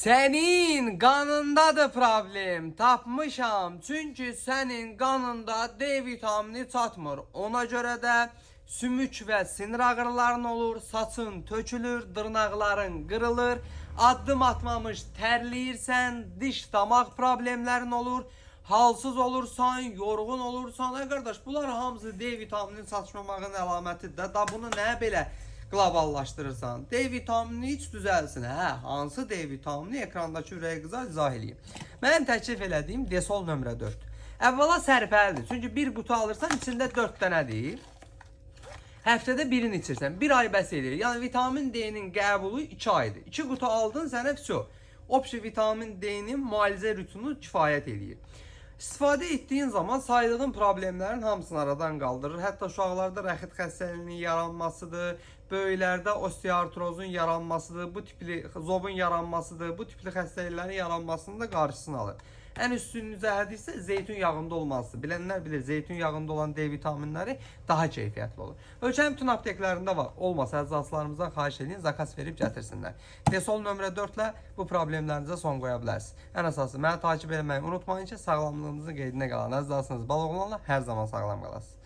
Senin qanındadır problem. Tapmışam. Çünkü senin qanında D vitamini çatmır. Ona göre də sümük və sinir ağrıların olur, saçın tökülür, dırnaqların qırılır, addım atmamış tərləyirsən, diş damaq problemlərin olur, halsız olursan, yorğun olursan. Qardaş, bunlar hamısı D vitamini çatışmamağın əlamətidir. Da bunu nə belə qloballaşdırırsan? D vitamini hiç düzəlsin. Hansı D vitamini ekrandakı ürəyə qıza izah edeyim. Mənim təklif elədiyim Desol nömrə 4. Əvvəla sərfəlidir. Çünki bir qutu alırsan içində 4 dənədir. Həftədə birini içirsən. Bir ay bəs edir. Yəni vitamin D'nin qəbulu 2 aydır. 2 qutu aldın sənə vəsə. Opsi vitamin D'nin müalicə rutinu kifayət edir. İstifadə etdiyin zaman saydığın problemlərin hamısını aradan qaldırır. Hətta uşaqlarda rəxit xəstəliyinin yaranmasıdır, böyüklərdə osteoartrozun yaranmasıdır, bu tipli zobun yaranmasıdır, bu tipli xəstəliklərin yaranmasının da qarşısını alır. Ən üstün zəhəri isə zeytun yağında olması. Bilənlər bilir, zeytun yağında olan D vitaminləri daha keyfiyyətli olur. Ölkənin bütün apteklərində var. Olmasa əczaçılarımızdan xahiş edin, zakas verib gətirsinlər. Desol nömrə 4 ilə bu problemlərinizə son qoya bilərsiniz. Ən əsası məni takip etməyi unutmayın ki, sağlamlığınızın qeydinə qalan əzdasınız. Bal oğlanla hər zaman sağlam qalasınız.